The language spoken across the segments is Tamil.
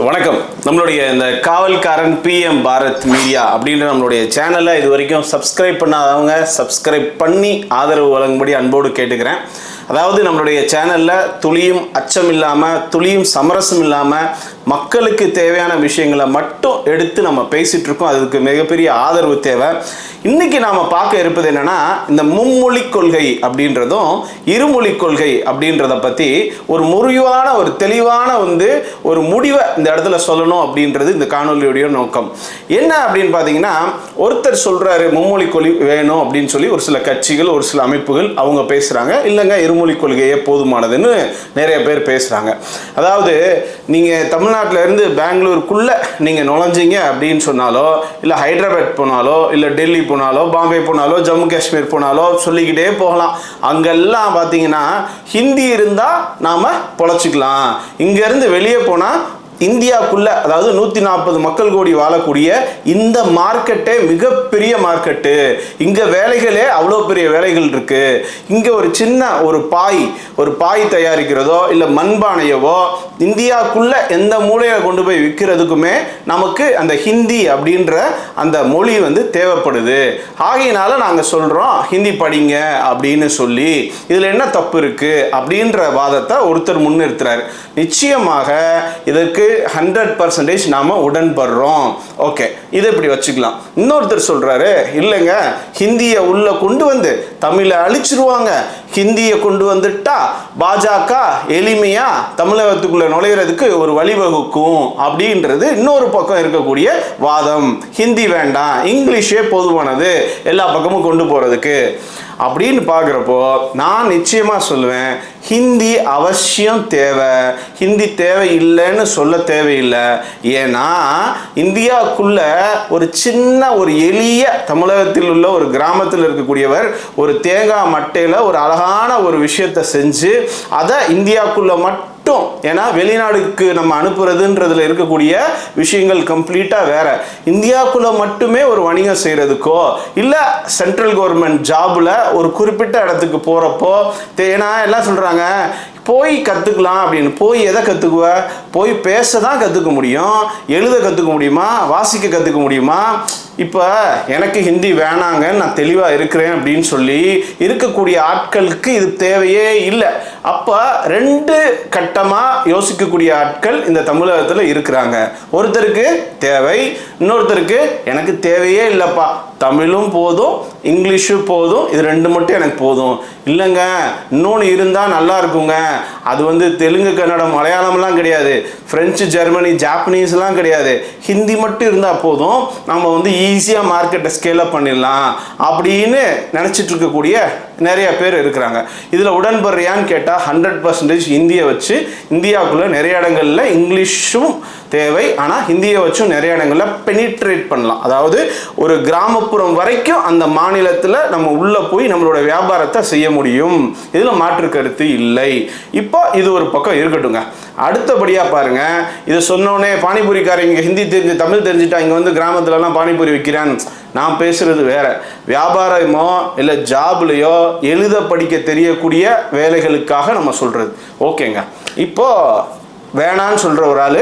வணக்கம். நம்மளுடைய இந்த காவல்காரன் பிஎம் பாரத் மீடியா அப்படின்ற நம்மளுடைய சேனலை இது வரைக்கும் சப்ஸ்கிரைப் பண்ணாதவங்க சப்ஸ்கிரைப் பண்ணி ஆதரவு வழங்கும்படி அன்போடு கேட்டுக்கிறேன். அதாவது நம்மளுடைய சேனலில் துளியும் அச்சம் இல்லாமல் துளியும் சமரசம் இல்லாமல் மக்களுக்கு தேவையான விஷயங்களை மட்டும் எடுத்து நம்ம பேசிகிட்டு இருக்கோம். அதுக்கு மிகப்பெரிய ஆதரவு தேவை. இன்றைக்கி நாம் பார்க்க இருப்பது என்னென்னா, இந்த மும்மொழி கொள்கை அப்படின்றதும் இருமொழி கொள்கை அப்படின்றத பற்றி ஒரு முறிவான ஒரு தெளிவான ஒரு முடிவை இந்த இடத்துல சொல்லணும் அப்படின்றது இந்த காணொலியுடைய நோக்கம். என்ன அப்படின்னு பார்த்தீங்கன்னா, ஒருத்தர் சொல்கிறாரு மும்மொழி கொள்கை வேணும் அப்படின்னு சொல்லி ஒரு சில கட்சிகள் ஒரு சில அமைப்புகள் அவங்க பேசுகிறாங்க. இல்லைங்க இருமொழி கொள்கையே போதுமானதுன்னு நிறைய பேர் பேசுகிறாங்க. அதாவது நீங்கள் தமிழ்நாட்டில் இருந்து பெங்களூருக்குள்ளே நீங்கள் நுழைஞ்சிங்க அப்படின்னு சொன்னாலோ, இல்லை ஹைதராபாத் போனாலோ, இல்லை டெல்லி போனாலோ, பாம்பே போனாலோ, ஜம்மு காஷ்மீர் போனாலோ சொல்லிக்கிட்டே போகலாம். அங்கெல்லாம் பார்த்தீங்கன்னா ஹிந்தி இருந்தால் நாம் பொழைச்சிக்கலாம். இங்கேருந்து வெளியே போனால் இந்தியாவுக்குள்ள, அதாவது 140 மக்கள் கோடி வாழக்கூடிய இந்த மார்க்கெட்டே மிகப்பெரிய மார்க்கெட்டு. இங்கே வேலைகளே அவ்வளோ பெரிய வேலைகள் இருக்கு. இங்கே ஒரு சின்ன ஒரு பாய் தயாரிக்கிறதோ இல்லை மண்பானையவோ இந்தியாவுக்குள்ள எந்த மூலையை கொண்டு போய் விற்கிறதுக்குமே நமக்கு அந்த ஹிந்தி அப்படின்ற அந்த மொழி தேவைப்படுது. ஆகையினால நாங்கள் சொல்கிறோம் ஹிந்தி படிங்க அப்படின்னு சொல்லி. இதில் என்ன தப்பு இருக்கு அப்படின்ற வாதத்தை ஒருத்தர் முன்னிறுத்துறாரு. நிச்சயமாக இதற்கு 100% நாம உடன்படுறோம். ஓகே, இதை இப்படி வச்சுக்கலாம். இன்னொருத்தர் சொல்றாரு, இல்லைங்க ஹிந்தியை உள்ள கொண்டு வந்து தமிழை அழிச்சிருவாங்க, ஹிந்தியை கொண்டு வந்துட்டா பாஜக எளிமையா தமிழகத்துக்குள்ள நுழையிறதுக்கு ஒரு வழிவகுக்கும் அப்படின்றது இன்னொரு பக்கம் இருக்கக்கூடிய வாதம். ஹிந்தி வேண்டாம், இங்கிலீஷே போதுமானது எல்லா பக்கமும் கொண்டு போறதுக்கு அப்படின்னு பார்க்குறப்போ நான் நிச்சயமாக சொல்லுவேன், ஹிந்தி அவசியம் தேவை. ஹிந்தி தேவை இல்லைன்னு சொல்ல தேவையில்லை. ஏன்னா இந்தியாவுக்குள்ள ஒரு சின்ன ஒரு எளிய தமிழகத்தில் உள்ள ஒரு கிராமத்தில் இருக்கக்கூடியவர் ஒரு தேங்காய் மட்டையில் ஒரு அழகான ஒரு விஷயத்தை செஞ்சு அதை இந்தியாவுக்குள்ள மட்டும், ஏன்னா வெளிநாடுக்கு நம்ம அனுப்புறதுன்றதுல இருக்கக்கூடிய விஷயங்கள் கம்ப்ளீட்டாக வேற. இந்தியாவுக்குள்ள மட்டுமே ஒரு வணிகம் செய்யறதுக்கோ இல்லை சென்ட்ரல் கவர்மெண்ட் ஜாப்ல ஒரு குறிப்பிட்ட இடத்துக்கு போறப்போ, ஏன்னா எல்லாம் சொல்றாங்க போய் கற்றுக்கலாம் அப்படின்னு. போய் எதை கற்றுக்குவ? போய் பேச தான் கற்றுக்க முடியும், எழுத கற்றுக்க முடியுமா, வாசிக்க கற்றுக்க முடியுமா? இப்போ எனக்கு ஹிந்தி வேணாங்க, நான் தெளிவாக இருக்கிறேன் அப்படின்னு சொல்லி இருக்கக்கூடிய ஆட்களுக்கு இது தேவையே இல்லை. அப்போ ரெண்டு கட்டமாக யோசிக்கக்கூடிய ஆட்கள் இந்த தமிழகத்தில் இருக்கிறாங்க. ஒருத்தருக்கு தேவை, இன்னொருத்தருக்கு எனக்கு தேவையே இல்லைப்பா, தமிழும் போதும் இங்கிலீஷும் போதும், இது ரெண்டு மட்டும் எனக்கு போதும். இல்லைங்க இன்னொன்று இருந்தால் நல்லா இருக்குங்க, அது தெலுங்கு கன்னடம் மலையாளம்லாம் கிடையாது, ஃப்ரெஞ்சு ஜெர்மனி ஜாப்பனீஸ்லாம் கிடையாது, ஹிந்தி மட்டும் இருந்தால் போதும், நம்ம ஈஸியாக மார்க்கெட்டை ஸ்கேலப் பண்ணிடலாம் அப்படின்னு நினச்சிட்டு இருக்கக்கூடிய நிறைய பேர் இருக்கிறாங்க. இதில் உடன்படுறியான்னு கேட்டால் 100% ஹிந்தியை வச்சு இந்தியாவுக்குள்ளே நிறைய இடங்களில் இங்கிலீஷும் தேவை, ஆனால் ஹிந்தியை வச்சும் நிறைய இடங்களில் பெனிட்ரேட் பண்ணலாம். அதாவது ஒரு கிராமப்புறம் வரைக்கும் அந்த மாநிலத்தில் நம்ம உள்ளே போய் நம்மளோட வியாபாரத்தை செய்ய முடியும். இதில் மாற்று கருத்து இல்லை. இப்போ இது ஒரு பக்கம் இருக்கட்டுங்க. அடுத்தபடியாக பாருங்க, இது சொன்னோடனே பானிபூரிக்காரங்க ஹிந்தி தெரிஞ்சு தமிழ் தெரிஞ்சுட்டா இங்கே கிராமத்துலலாம் பானிபூரி விற்கிறான். நான் பேசுறது வேற. வியாபாரமோ இல்லை ஜாப்லையோ எழுத படிக்க தெரியக்கூடிய வேலைகளுக்காக நம்ம சொல்றது. ஓகேங்க, இப்போ வேணான்னு சொல்ற ஒரு ஆள்,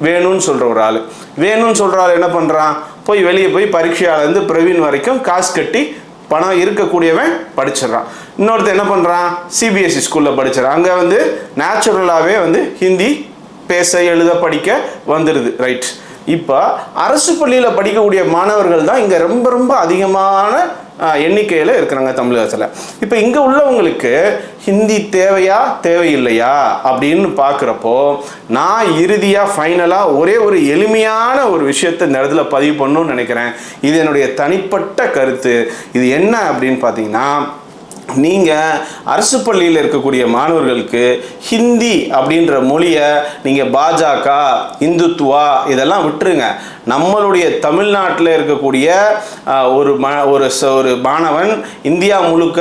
வேணும்னு சொல்ற ஒரு ஆள். வேணும்னு சொல்ற ஆள் என்ன பண்றான்? போய் வெளியே போய் பரீட்சையாலேருந்து பிரவீன் வரைக்கும் காசு கட்டி பணம் இருக்கக்கூடியவன் படிச்சிடறான். இன்னொருத்தர் என்ன பண்ணுறான்? சிபிஎஸ்சி ஸ்கூலில் படிச்சிடறான். அங்கே நேச்சுரலாகவே ஹிந்தி பேச எழுத படிக்க வந்துடுது. ரைட். இப்போ அரசு பள்ளியில் படிக்கக்கூடிய மாணவர்கள் தான் இங்கே ரொம்ப ரொம்ப அதிகமான எண்ணிக்கையில் இருக்கிறாங்க தமிழகத்தில். இப்போ இங்கே உள்ளவங்களுக்கு ஹிந்தி தேவையா தேவையில்லையா அப்படின்னு பார்க்குறப்போ நான் இறுதியாக ஃபைனலாக ஒரே ஒரு எளிமையான ஒரு விஷயத்தை இந்த இடத்துல பதிவு பண்ணணும்னு நினைக்கிறேன். இது என்னுடைய தனிப்பட்ட கருத்து. இது என்ன அப்படின்னு பார்த்தீங்கன்னா, நீங்கள் அரசு பள்ளியில் இருக்கக்கூடிய மாணவர்களுக்கு ஹிந்தி அப்படின்ற மொழியை நீங்கள் பாஜக இந்துத்துவா இதெல்லாம் விட்டுருங்க. நம்மளுடைய தமிழ்நாட்டில் இருக்கக்கூடிய ஒரு மாணவன் இந்தியா முழுக்க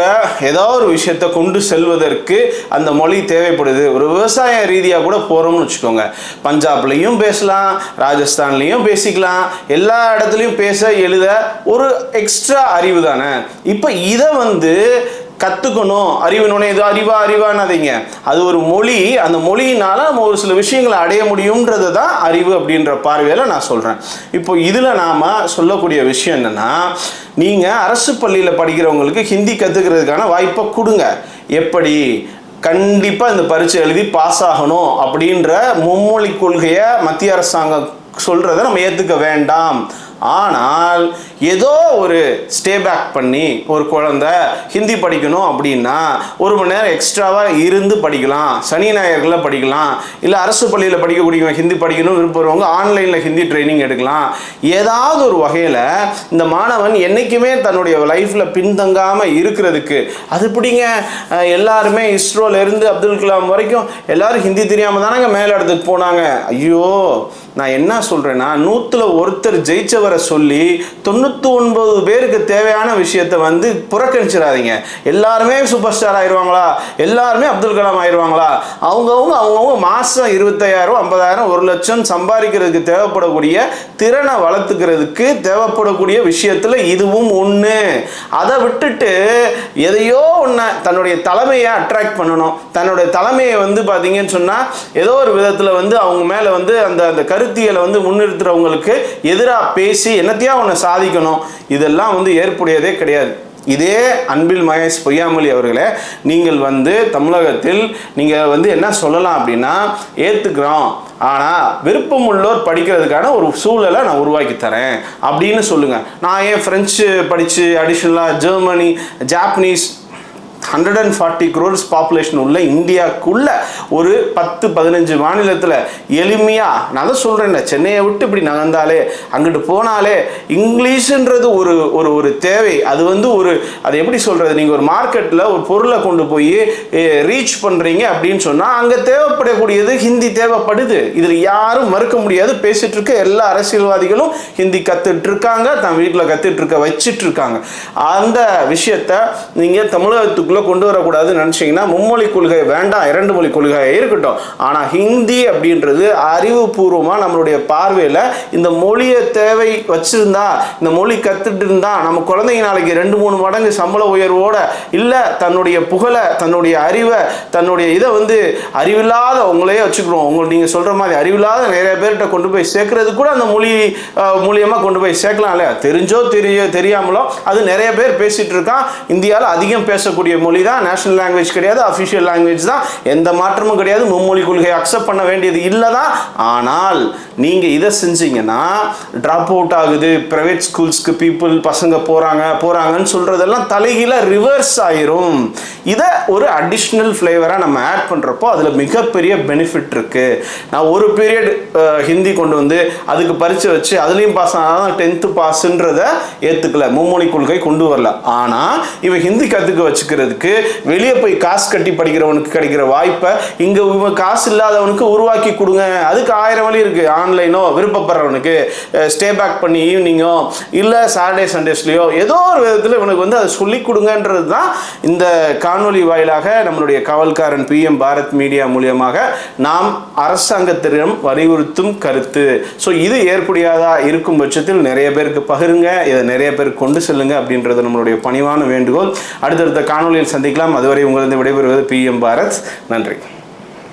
ஏதோ ஒரு விஷயத்தை கொண்டு செல்வதற்கு அந்த மொழி தேவைப்படுது. ஒரு விவசாய ரீதியாக கூட போகிறோம்னு வச்சுக்கோங்க, பஞ்சாப்லேயும் பேசலாம், ராஜஸ்தான்லேயும் பேசிக்கலாம், எல்லா இடத்துலையும் பேச எழுத ஒரு எக்ஸ்ட்ரா அறிவு தானே. இப்போ இதை கற்றுக்கணும். அறிவினோடனே இது அறிவானாதீங்க. அது ஒரு மொழி. அந்த மொழியினால நம்ம ஒரு சில விஷயங்களை அடைய முடியும்ன்றது தான் அறிவு அப்படின்ற பார்வையில் நான் சொல்கிறேன். இப்போ இதில் நாம் சொல்லக்கூடிய விஷயம் என்னென்னா, நீங்கள் அரசு பள்ளியில் படிக்கிறவங்களுக்கு ஹிந்தி கற்றுக்கிறதுக்கான வாய்ப்பை கொடுங்க. எப்படி? கண்டிப்பாக இந்த பரீட்சை எழுதி பாஸ் ஆகணும் அப்படின்ற மும்மொழி கொள்கையை மத்திய அரசாங்கம் சொல்கிறத நம்ம ஏற்றுக்க வேண்டாம். ஆனால் ஏதோ ஒரு ஸ்டே பேக் பண்ணி ஒரு குழந்தை ஹிந்தி படிக்கணும் அப்படின்னா 1 மணி நேரம் எக்ஸ்ட்ராவாக இருந்து படிக்கலாம். சனி ஞாயிறுகளில் படிக்கலாம். இல்லை அரசு பள்ளியில் படிக்கக்கூடிய ஹிந்தி படிக்கணும்னு விரும்புகிறவங்க ஆன்லைனில் ஹிந்தி ட்ரைனிங் எடுக்கலாம். ஏதாவது ஒரு வகையில் இந்த மாணவன் என்றைக்குமே தன்னுடைய லைஃப்பில் பின்தங்காமல் இருக்கிறதுக்கு அது பிடிங்க. எல்லாருமே இஸ்ரோலேருந்து அப்துல் கலாம் வரைக்கும் எல்லாரும் ஹிந்தி தெரியாமல் தானங்க மேலே இடத்துக்கு போனாங்க. ஐயோ, நான் என்ன சொல்கிறேன்னா, 100ல் ஒருத்தர் ஜெயிச்சவரை சொல்லி 99 பேருக்கு தேவையான விஷயத்தை புறக்கணிச்சிடாதீங்க. எல்லாருமே சூப்பர் ஸ்டார் ஆயிடுவாங்களா? எல்லாருமே அப்துல் கலாம் ஆயிடுவாங்களா? அவங்கவுங்க மாதம் 25,000 50,000 1 லட்சம் சம்பாதிக்கிறதுக்கு தேவைப்படக்கூடிய திறனை வளர்த்துக்கிறதுக்கு தேவைப்படக்கூடிய விஷயத்தில் இதுவும் ஒன்று. அதை விட்டுட்டு எதையோ ஒன்று தன்னுடைய தலைமையை அட்ராக்ட் பண்ணணும். தன்னுடைய தலைமையை பார்த்தீங்கன்னு சொன்னால் ஏதோ ஒரு விதத்தில் அவங்க மேலே அந்த கருத்தியலை முன்னிறுத்துறவங்களுக்கு எதிராக பேசி என்னத்தையா ஒன்று சாதிக்கணும். இதெல்லாம் ஏற்புடையதே கிடையாது. இதே அன்பில் மகேஷ் பொய்யாமொழி அவர்களே, நீங்கள் தமிழகத்தில் நீங்கள் என்ன சொல்லலாம் அப்படின்னா, ஏற்றுக்கிறோம், ஆனால் விருப்பமுள்ளோர் படிக்கிறதுக்கான ஒரு சூழலை நான் உருவாக்கி தரேன் அப்படின்னு சொல்லுங்கள். நான் ஏன் ஃப்ரெஞ்சு படித்து அடிஷ்னலாக ஜெர்மனி, ஜாப்பனீஸ் 140 crores பாப்புலேஷன் உள்ள இந்தியாவுக்குள்ள ஒரு 10-15 மாநிலத்தில் எளிமையாக, நான் தான் சொல்கிறேன், சென்னையை விட்டு இப்படி நகர்ந்தாலே அங்கிட்டு போனாலே இங்கிலீஷுன்றது ஒரு தேவை. அது அது எப்படி சொல்கிறது, நீங்கள் ஒரு மார்க்கெட்டில் ஒரு பொருளை கொண்டு போய் ரீச் பண்ணுறீங்க அப்படின்னு சொன்னால் அங்கே தேவைப்படக்கூடியது ஹிந்தி தேவைப்படுது. இதில் யாரும் மறுக்க முடியாது. பேசிகிட்டு இருக்க எல்லா அரசியல்வாதிகளும் ஹிந்தி கற்றுட்ருக்காங்க, தன் வீட்டில் கற்றுட்ருக்க வச்சிட்ருக்காங்க. அந்த விஷயத்தை நீங்கள் தமிழகத்துக்கு கொண்டு வரக்கூடாதுன்னு நினைச்சீங்கன்னா மும்மொழி கொள்கை வேண்டாம், 2 மொழி கொள்கை இருக்கட்டும். ஆனால் ஹிந்தி அப்படின்றது அறிவுபூர்வமாக நம்மளுடைய பார்வையில் இந்த மொழியை தேவை வச்சிருந்தா, இந்த மொழி கற்றுட்டு இருந்தா நம்ம குழந்தைங்க நாளைக்கு 2-3 மடங்கு சம்பள உயர்வோட இல்லை தன்னுடைய புகழை, தன்னுடைய அறிவை, தன்னுடைய இதை அறிவில்லாத உங்களையே வச்சுக்கிறோம். நீங்கள் சொல்கிற மாதிரி அறிவில்லாத நிறைய பேர்கிட்ட கொண்டு போய் சேர்க்கறது கூட அந்த மொழி மூலியமாக கொண்டு போய் சேர்க்கலாம் இல்லையா? தெரிஞ்சோ தெரியாமலோ அது நிறைய பேர் பேசிகிட்டு இருக்கான். இந்தியாவில் அதிகம் பேசக்கூடிய மொழி தான், நேஷனல் லாங்குவேஜ் கிடையாது, அஃபிஷியல் லாங்குவேஜ் தான். எந்த மாற்றமும் கிடையாது. மும்மொழி கொள்கையை அக்செப்ட் பண்ண வேண்டியது இல்லை தான். ஆனால் நீங்கள் இதை செஞ்சீங்கன்னா ட்ராப் அவுட் ஆகுது, ப்ரைவேட் ஸ்கூல்ஸ்க்கு பசங்க போகிறாங்கன்னு சொல்கிறதெல்லாம் தலைகீழ ரிவர்ஸ் ஆயிரும். இதை ஒரு அடிஷ்னல் ஃப்ளேவராக நம்ம ஆட் பண்ணுறப்போ அதில் மிகப்பெரிய பெனிஃபிட் இருக்குது. நான் ஒரு பீரியட் ஹிந்தி கொண்டு அதுக்கு பரீட்சை வச்சு அதுலேயும் பாஸ் ஆனால் தான் 10th பாஸ்ன்றதை ஏற்றுக்கல, மும்மொழி கொள்கை கொண்டு வரல. ஆனால் இவன் ஹிந்தி கற்றுக்க வச்சுக்கிறதுக்கு வெளியே போய் காசு கட்டி படிக்கிறவனுக்கு கிடைக்கிற வாய்ப்பை இங்கே காசு இல்லாதவனுக்கு உருவாக்கி கொடுங்க. அதுக்கு 1000 வழி இருக்குது. ஆன்லைனோ விருப்பப்படுறவனுக்கு ஸ்டே பேக் பண்ணி ஈவினிங்கோ இல்லை சாட்டர்டே சண்டேஸ்லையோ ஏதோ ஒரு விதத்தில் இவனுக்கு அதை சொல்லி கொடுங்கன்றது தான் இந்த காணொலி வாயிலாக நம்மளுடைய காவல்காரன் PM பாரத் மீடியா மூலியமாக நாம் அரசாங்கத்திடம் வலியுறுத்தும் கருத்து. ஸோ இது ஏற்புடையதா இருக்கும் பட்சத்தில் நிறைய பேருக்கு பகிருங்க, இதை நிறைய பேருக்கு கொண்டு செல்லுங்க அப்படின்றது நம்மளுடைய பணிவான வேண்டுகோள். அடுத்தடுத்த காணொலியில் சந்திக்கலாம். அதுவரை உங்களிடம் விடைபெறுவது PM பாரத். நன்றி.